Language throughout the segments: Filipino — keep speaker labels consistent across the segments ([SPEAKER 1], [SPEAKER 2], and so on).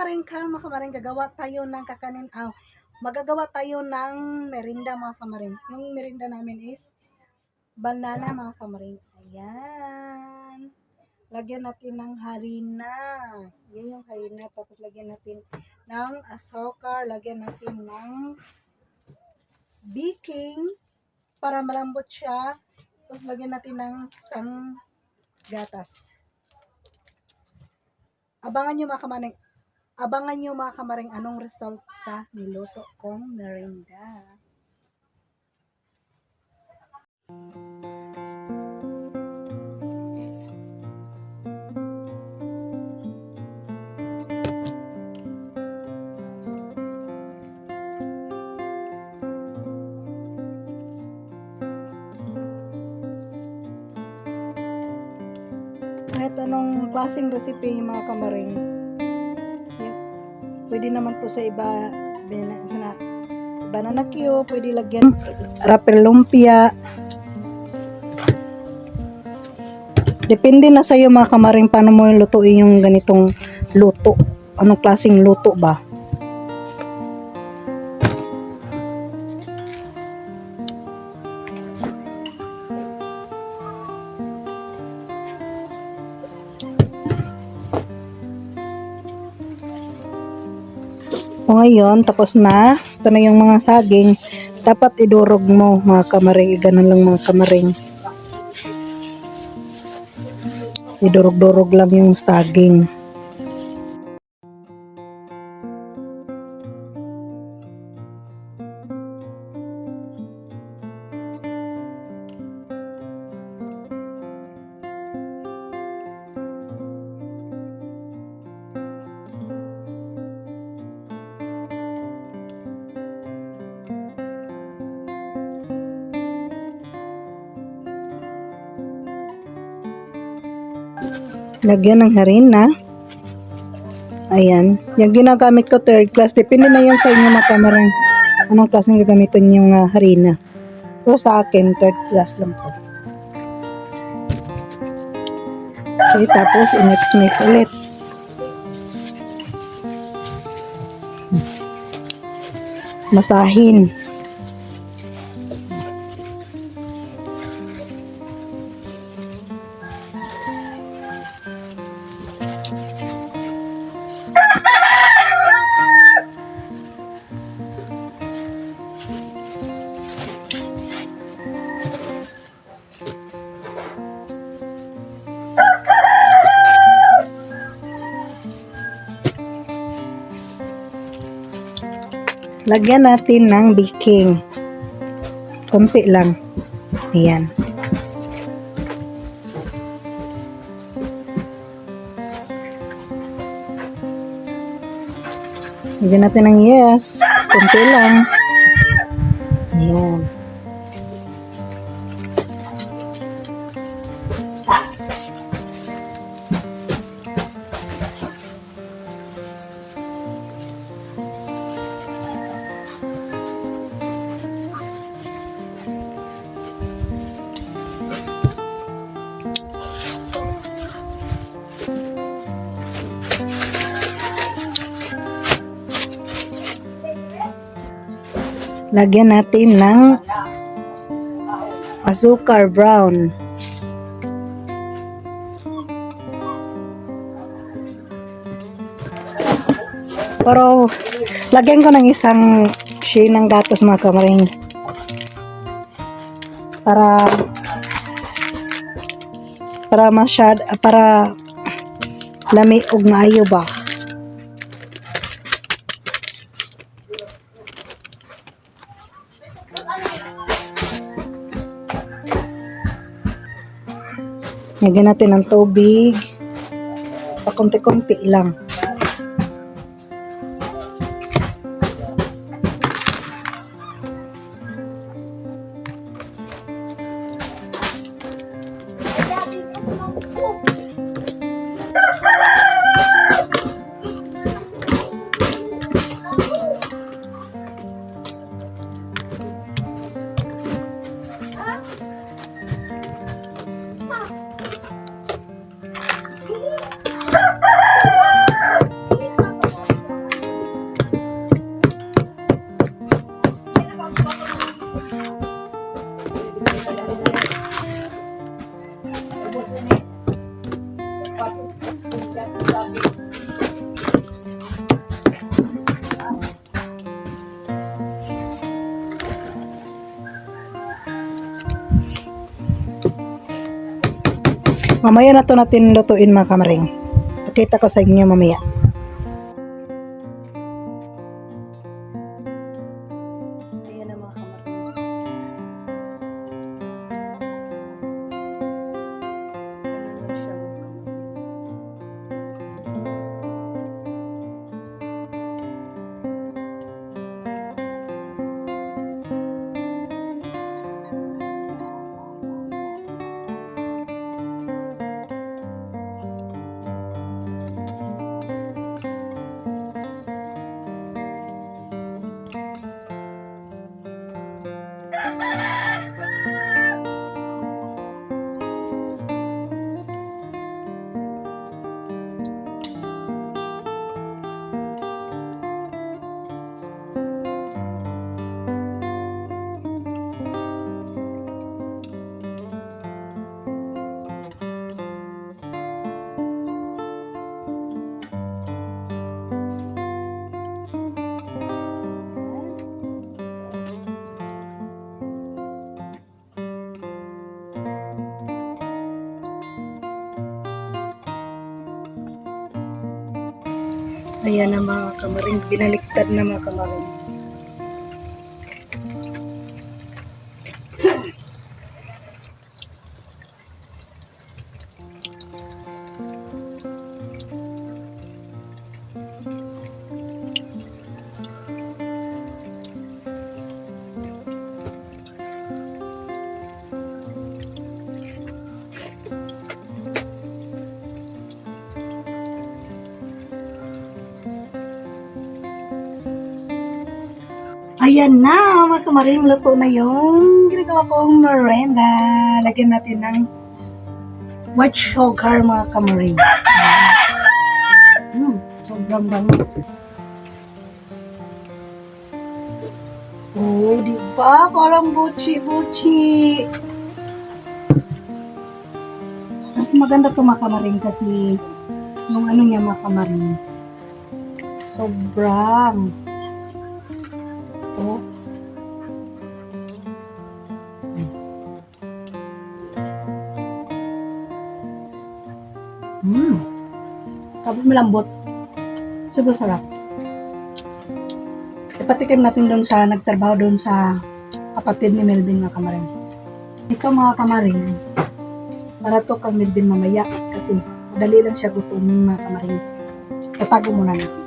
[SPEAKER 1] mga kamaring, gagawa tayo ng kakanin. Magagawa tayo ng merinda mga kamaring. Yung merinda namin is banana mga kamaring. Ayan. Lagyan natin ng harina. Yan yung harina. Tapos lagyan natin ng asukar. Lagyan natin ng baking para malambot siya. Tapos lagyan natin ng isang gatas. Abangan nyo mga kamaring anong result sa niluto kong merinda. Kahit anong klaseng recipe yung mga kamaring, pwede naman to sa iba, banana cue, pwede lagyan rapper lumpia. Depende na sa iyo mga kamaring paano mo lutuin yung ganitong luto. Anong klaseng luto ba? O ngayon, tapos na. Ito na yung mga saging. Dapat idurog mo mga kamaring. Ganun lang mga kamaring. Idurog-durog lang yung saging. Lagyan ng harina. Ayan. Yung ginagamit ko third class. Depende na yan sa inyo mga kamaring. Anong klaseng gagamitin yung harina. Pero sa akin, third class lang to. Okay, tapos i-mix ulit. Masahin. Lagyan natin ng baking. Konti lang. Ayan. Lagyan natin ng yes. Konti lang. Ayan. Lagyan natin ng asukar brown. Pero lagyan ko ng isang shade ng gatas mga kamaring. Para lami og maayo ba. Lagyan natin ng tubig. Pakunti-kunti lang. Mamaya na to natin lutuin mga kamaring. Pakita ko sa inyo mamaya. Ayan na mga kamaring. Ganun lang siya mga kamaring. Ayan na mga kamaring, binaliktad na mga kamaring. Ayan na, mga kamaring, luto na yung ginagawa kong merienda. Lagyan natin ng white sugar, mga kamaring. Sobrang bango. Oh, di ba? Parang buchi-buchi. Mas maganda to mga kamaring kasi yung ano niya mga kamaring. Sobrang oh. Sabi malambot. Sobrang sarap. Ipatikim natin doon sa nagtrabaho doon sa kapatid ni Melvin mga kamaring. Ito mga kamaring, para to kang Melvin mamaya kasi madali lang siya gutom mga kamaring. Tatago muna natin.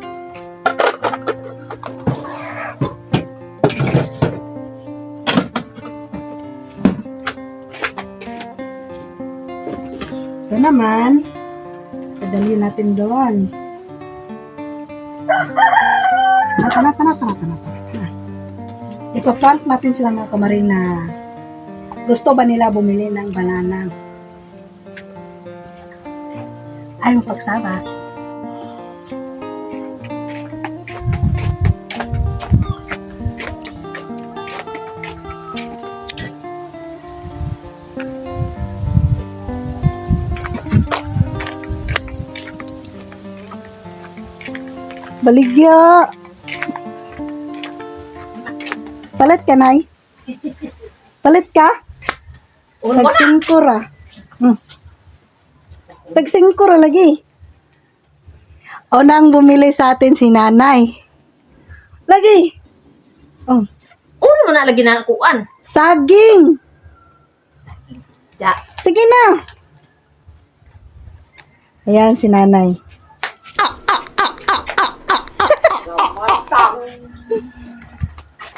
[SPEAKER 1] Ito naman, padali natin doon. Tana. Ipaprank natin sila mga kamaring na gusto ba nila bumili ng banana. Ayaw pagsama. Baligya. Palit ka, Nay? Palit ka? Tagsingkor ah. Tagsingkor lagi. O nang bumili sa atin si Nanay. Lagi. Oh.
[SPEAKER 2] Uno mo na lagi na kuan.
[SPEAKER 1] Saging.
[SPEAKER 2] Ja.
[SPEAKER 1] Sige na. Ayan si Nanay.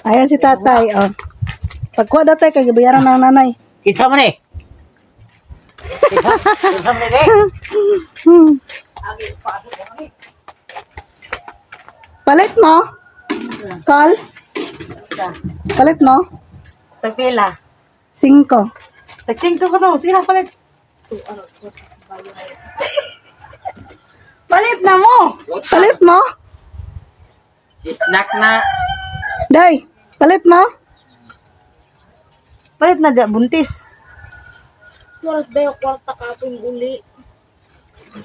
[SPEAKER 1] Ayan si Tatay. Oh. Pagkuha datay kay gibayaran ng nanay.
[SPEAKER 2] Kinsa man eh. Kinsa man eh.
[SPEAKER 1] Palit mo? Call? Palit mo?
[SPEAKER 2] Tagpila.
[SPEAKER 1] 5.
[SPEAKER 2] Tagsingko ko to. Sige na palit. Palit na mo.
[SPEAKER 1] Palit mo?
[SPEAKER 2] Snack na.
[SPEAKER 1] Day, palit mo?
[SPEAKER 2] Palit na da buntis.
[SPEAKER 3] Oras ba yung kwarta kaping uli?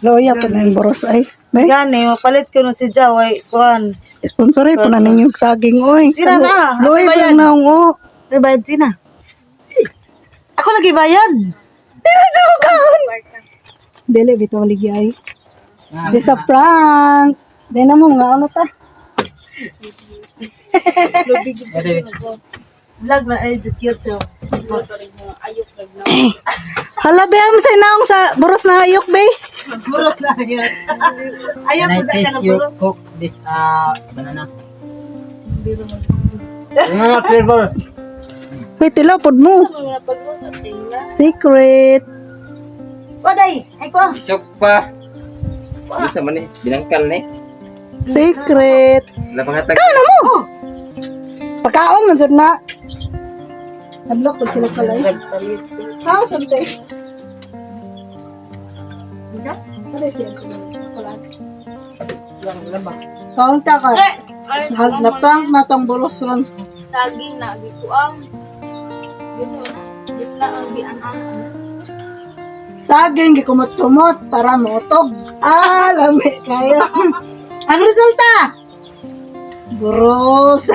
[SPEAKER 1] Loya po na yung boros ay. May,
[SPEAKER 2] Gani, mapalit ko nun si Jaway. Kuan.
[SPEAKER 1] sponsorin po na ninyong saging. Oy,
[SPEAKER 2] Sira na.
[SPEAKER 1] Loy,
[SPEAKER 2] Ako ba yan?
[SPEAKER 1] po na oh.
[SPEAKER 2] May bayad sina. Ako lagi bayad.
[SPEAKER 1] Tinadyogan! Dili bitaw ligi ay. Di sa prank. Di na mo nga ano ta.
[SPEAKER 2] Vlog na ay just YouTube.
[SPEAKER 3] Ayok lang na.
[SPEAKER 1] Hala be am sa naong sa buros na ayok be.
[SPEAKER 2] Burot na yun. Ayaw
[SPEAKER 4] Can I
[SPEAKER 2] ko dahil ka
[SPEAKER 4] taste
[SPEAKER 2] na
[SPEAKER 4] you
[SPEAKER 2] burot.
[SPEAKER 4] cook this banana? Banana flavor.
[SPEAKER 1] Wait, tilapod mo.
[SPEAKER 3] Mga pagluto, tingnan.
[SPEAKER 1] Secret.
[SPEAKER 2] Waday, ay ko.
[SPEAKER 4] Isok pa. Isa man eh. Binangkal na eh.
[SPEAKER 1] Secret.
[SPEAKER 4] Lapangatag.
[SPEAKER 1] Ano mo? Pagkaon man jud na. Hadlok ko sila kalay.
[SPEAKER 2] Sagpalit.
[SPEAKER 1] How something? Ano siya? Kaon ta ka.
[SPEAKER 3] Ay,
[SPEAKER 1] Naprank na tong bulos ron.
[SPEAKER 3] saging na gikuang. Dito na. Dito na ang gianan.
[SPEAKER 1] Saging gikumot-kumot para motog. Ah, lami kayo. Ang resulta? Buros.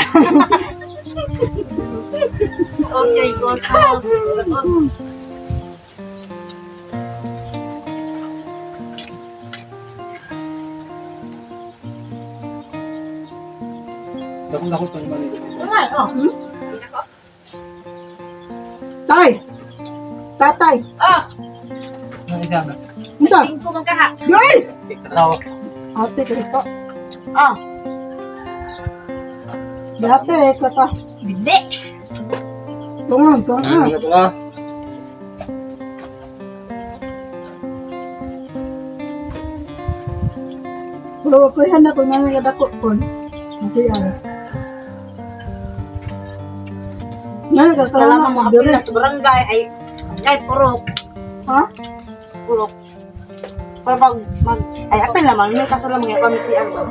[SPEAKER 3] Okay, go to.
[SPEAKER 4] Dakong-dakong pa naman ito.
[SPEAKER 1] Tay. Tatay.
[SPEAKER 3] Ah!
[SPEAKER 4] Ano ikaw na?
[SPEAKER 1] Unsa?
[SPEAKER 3] Tingko man kaha.
[SPEAKER 1] Yoy!
[SPEAKER 4] Ikaw.
[SPEAKER 1] Ate ko ito. Ah. Dati, kata.
[SPEAKER 3] Hindi.
[SPEAKER 1] Tungan, tungan.
[SPEAKER 4] Ano ito nga?
[SPEAKER 1] Pero ako yan ako nga nga dako ko. Kasi ano.
[SPEAKER 2] Kailangan mo
[SPEAKER 1] Nagkakaroon
[SPEAKER 2] apil na sa barangay ay purok.
[SPEAKER 1] Ha?
[SPEAKER 2] Purok. Para pag ay apil naman, may kaso lang mga kami si Arba.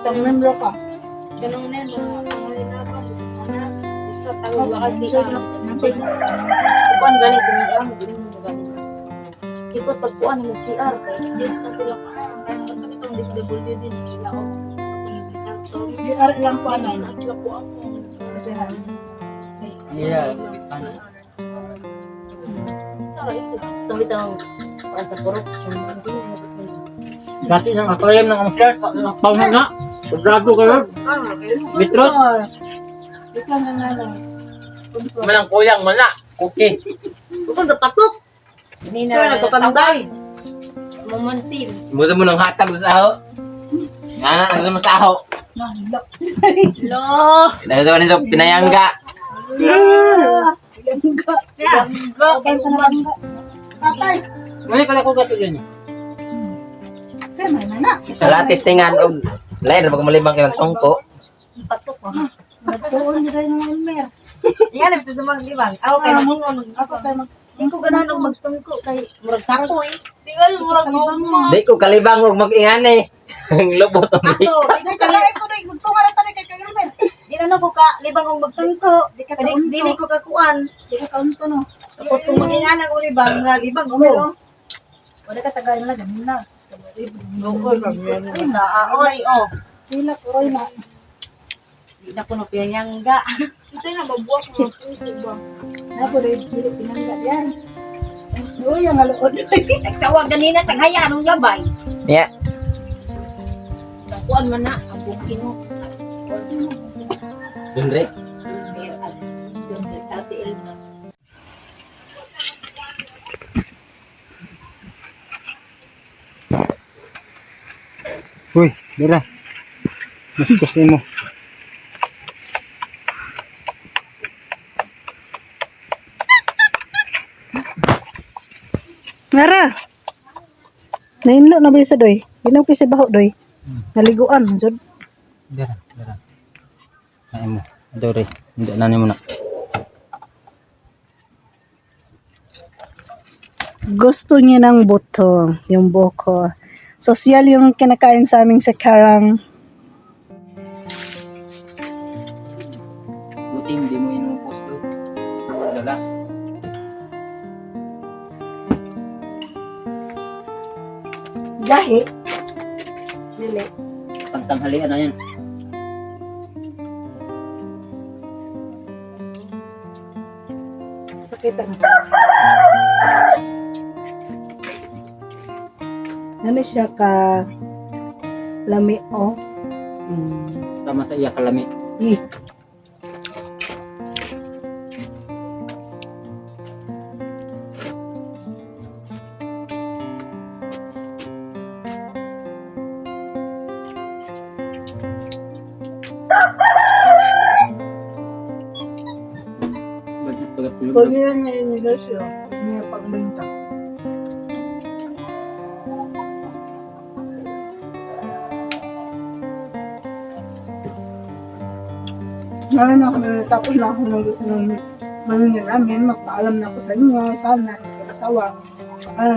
[SPEAKER 1] Tang membro ka.
[SPEAKER 3] Ganun na yun. Mga pangalinapan. Anak. Isa tawag ba kasi
[SPEAKER 2] Kuan gani sa mga amo, dili mo gani. Ikot pagkuan mo si Ar kay
[SPEAKER 3] Hindi sa sila pa. Kaya naman itong DSWD din. Nila ako. Sorry.
[SPEAKER 1] Si Ar lang po ano.
[SPEAKER 3] Nasa sila po ako.
[SPEAKER 1] Kasi ano.
[SPEAKER 4] Yeah. Ano?
[SPEAKER 3] Sorry.
[SPEAKER 2] tumitang kuan sa purok.
[SPEAKER 4] Dati nang aquarium ng amusyan. Nakpaw na. Sobrado kayo. Mitros.
[SPEAKER 1] Ikaw na nga lang.
[SPEAKER 4] Manang kuyang mana. Cookie.
[SPEAKER 2] Kung sa patok,
[SPEAKER 3] Hindi
[SPEAKER 2] kaya nagkatanday.
[SPEAKER 3] Mumansin.
[SPEAKER 4] Busa mo ng hatag sa aho. Nga nga sa aho.
[SPEAKER 1] Nahlak.
[SPEAKER 3] Lo!
[SPEAKER 4] Dahil ito sa pinayangga.
[SPEAKER 1] Yangga.
[SPEAKER 3] Go!
[SPEAKER 1] Okay, sa nabangga. Tatay.
[SPEAKER 4] Ngayon ka na ko gato dyan.
[SPEAKER 1] Kaya may mana.
[SPEAKER 4] Sa lahat testingan og lain pag malibang kay tungko.
[SPEAKER 2] Patok pa.
[SPEAKER 1] Nagsuon nila yung Elmer.
[SPEAKER 2] Ingan bitaw sa mga libang. Ako kay mangingon
[SPEAKER 1] Ako tayo mag...
[SPEAKER 2] Hindi ko ganahan og magtungko kay murag tako eh.
[SPEAKER 3] Tingnan mo lang mo.
[SPEAKER 4] Di ko kalibang og mag-ingan eh. Ang lubot ang di.
[SPEAKER 1] Ako, di ka kalain ko rin. Magtunga na tayo kay Elmer.
[SPEAKER 2] Di na ko ka libang og magtungko.
[SPEAKER 1] Di ka
[SPEAKER 2] Kadi
[SPEAKER 1] kaunto.
[SPEAKER 2] dili ko kakuan.
[SPEAKER 1] Di ka kaunto no.
[SPEAKER 2] Tapos kung magingana ko libang, murag libang
[SPEAKER 1] Elmer
[SPEAKER 2] ko.
[SPEAKER 1] oh. Wala ka tagain lang. Ganun na.
[SPEAKER 2] Ay na, oy, oh.
[SPEAKER 1] Pila ko rin na.
[SPEAKER 2] Di na ko no pinanyangga.
[SPEAKER 3] Ito na, mabuwak mo. Ba?
[SPEAKER 1] Napo rin. Pili pinangga yan. Uy, ang alood.
[SPEAKER 3] Nagtawag ganina, taghaya, anong gabay?
[SPEAKER 4] Yeah.
[SPEAKER 3] Kuan man na, ang bukino.
[SPEAKER 4] Dundre.
[SPEAKER 3] Ate Elma.
[SPEAKER 4] Uy, dira. Mas mo.
[SPEAKER 1] Ngara. Nainlo na ba sa doy? Ginaw kasi baho doy. Naliguan. Jod.
[SPEAKER 4] Dira, dira. Ay mo. Dore. Hindi na mo na.
[SPEAKER 1] Gusto niya ng buto, yung buko. Sosyal yung kinakain sa aming sa karang.
[SPEAKER 4] Buti hindi mo inupos do. Dala.
[SPEAKER 1] Gahi. Dili.
[SPEAKER 4] Pagtanghalian na yan.
[SPEAKER 1] Kita na. Ano siya ka lami o?
[SPEAKER 4] Sama sa iya kalami.
[SPEAKER 1] Eh. Pag yan niya yung negosyo, niya pagbenta. Ngayon na kami, tapos na ako ng mamingin namin, magpaalam na ako sa inyo, sana, asawa,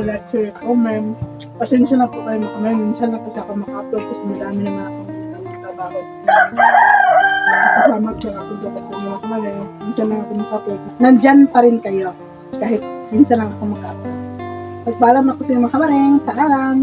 [SPEAKER 1] lecture ko, ma'am. Pasensya na po kayo kami, minsan na kasi ako maka-upload kasi madami na mga akong trabaho. Kasama ko ako doon kasi mga kamali, minsan lang ako maka-upload. Nandyan pa rin kayo, kahit minsan lang ako maka-upload. Magpaalam ako sa inyo mga kamaring, paalam!